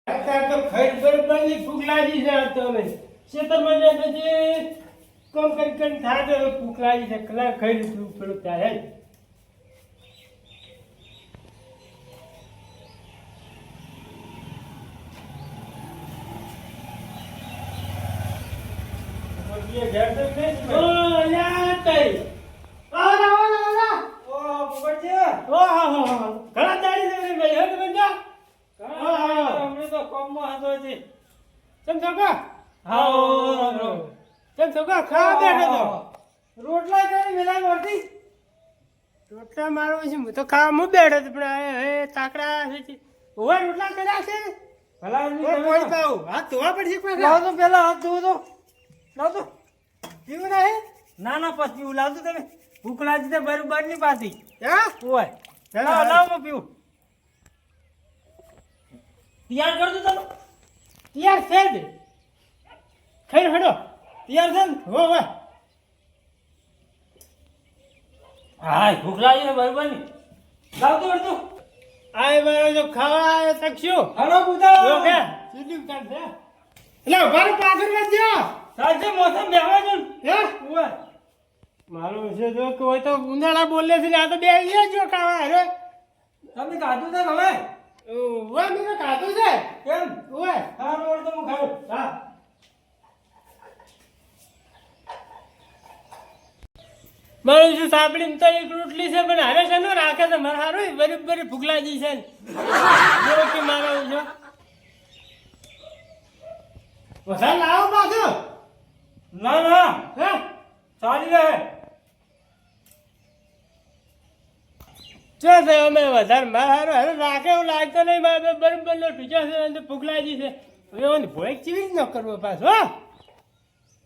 અત્યારે તો ખરી બરોબરની ભૂખ લાગી છે આ તો અમે ખેતરમાં જાય પછી કામ કરી થાય તો ભૂખ લાગી છે કલાક ખાઈ લીધું પેલું ત્યારે રોટલા મારો છે હું તો ખાવા હું બેઠો હતો પણ હવે તાકડા ઓવા રોટલા કર્યા છે હાથ ધોવા પડશે લાવતો પેલા હાથ ધોવો તો લાવતો પીવું નહીં ના પછી પીવું લાવતો તમે ભૂખ લાગી તો બરોબર ની પાછી હા હોય લાવ હું પીવું તૈયાર કરજો તમે યાર છે જ ખાઈ હડો તૈયાર છે ને હો હો હા ભૂખ લાગી ને બરોબર ની લાવતો અડધું આય મારો જો ખાવા શકશું હલો બુધાઓ જો કે સીધી ઉતાર છે એટલે ઉભારો પાછળ વધજો સાચે મોસમ બેહવા જો હે હોય મારું છે જો કે હોય તો ઉનાળા બોલે છે ને આ તો બે અહીંયા જો ખાવા અરે તમે કાઢું છે હવે ઓવા મેં ખાધું છે કેમ ઓય હા રોડ તો હું ખાઉં હા મારું શું સાંભળીને તો એક રોટલી છે પણ હારે છે ને રાખે છે મારે હારું બરોબર ભૂખ લાગી છે જો કે મારો છો વધારે લાવો પાછો ના હે ચાલી રહે ચો છે અમે વધારે મારે હારું હારે રાખે એવું લાગતો નહીં મારે બરોબર નો બીજો છે અને ભૂખ લાગી છે હવે ભોળક ચીવી જ ન કરવો પાછો હો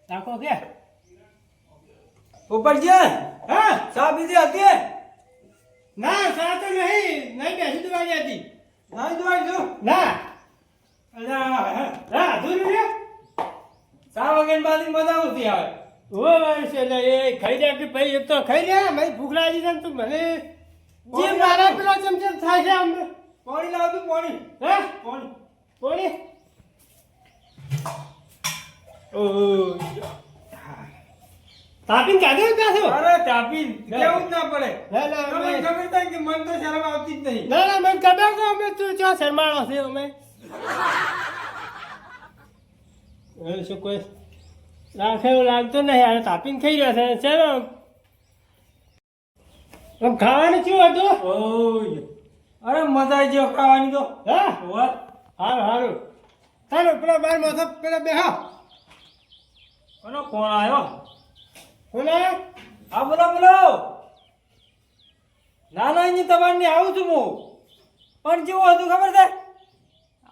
રાખો કે ઉપર છે હા ચા પીધી હતી ના સા તો નહીં બેસી દવા હતી નહીં જોઈ જો ના અલ્યા હા અધૂરી રે ચા વગર બાદ મજા આવતી આવે ઓ વર્ષ એટલે એ ખાઈ જાય કે ભાઈ એક તો ખાઈ જાય મારી ભૂખ લાગી છે ને તું મને જે મારા પેલો ચમચમ થાય છે આમ પાણી લાવતું પાણી હે પાણી પોણી ઓ તાપીને કાઢ્યો પાછો અરે ચાપી કેવું જ ના પડે ના ના તમને અમે ખબર થાય કે મન તો શરમ આવતી જ નહીં ના ના મને ખબર છે અમે તું ચો શરમાળો છે અમે શું કોઈ રાખે એવું લાગતું નહીં આ તાપીને ખાઈ રહ્યો છે ચાલો આમ ખાવાનું શું હતું ઓય અરે મજા આવી ગયો ખાવાની તો હા વાત સારું સારું ચાલો પેલા બાર માથા પેલા બેહા કોનો ફોન આવ્યો કોને હા બોલો નાના ની તમારની આવું છું હું પણ કેવું હતું ખબર છે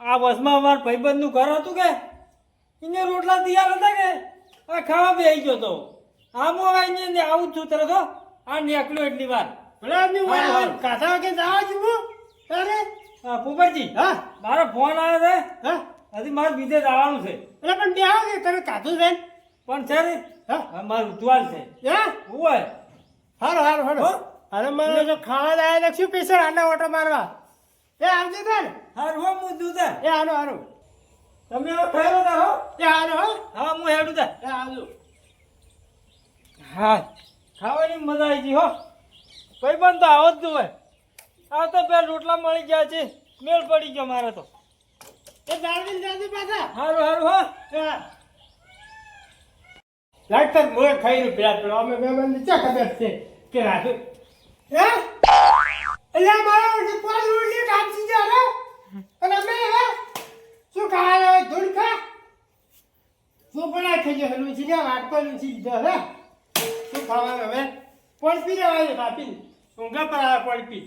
આ બસમાં અમારા ભાઈબંધનું ઘર હતું કે એને રોટલા તૈયાર હતા કે આ ખાવા બેસી ગયો તો આમ હું આવીને આવું જ છું તરત હો આ નીકળ્યો એટલી વાર પેલા કાથા વાગે જવા જીવું અરે હા પુપરજી હા મારો ફોન આવ્યો છે હા હજી મારે બીજે જવાનું છે એટલે પણ બેહો કે તને કાધું છે પણ છે ને હા હા, મારું ઉતવાલ છે હા હોય હારું હારું હારું હો? અરે મને જો ખાવા જાય ને શું પૈસા આના ઓટો મારવા એ આવજો તાર હા રૂમ હું દૂધ એ હારું હારું તમે હવે ખાયો તાર હો એ હારું હો હા હું હેડું તા એ આવજો હા ખાવાની મજા આવી ગઈ હો ભાઈબંધ તો આવો જ હોય આ તો બે રોટલા મળી ગયા છે મેળ પડી ગયો મારે તો એ જાળવીને જાજે પાછા સારું હો હા લાગતા મોર ખાઈ રૂપિયા પેલો અમે બે બંધ ચા ખબર છે કે રાખે હે એટલે મારો પાંચ રોટલી કાપસી જા રે અને અમે હે શું ખાવા ધૂળ ખા શું પણ ખાઈ ગયો લુચી ને વાટકો લુચી દીધો હે શું ખાવાનું હવે પોણ પી લેવાય કાપી ઊંઘા પર આવે પોણ પી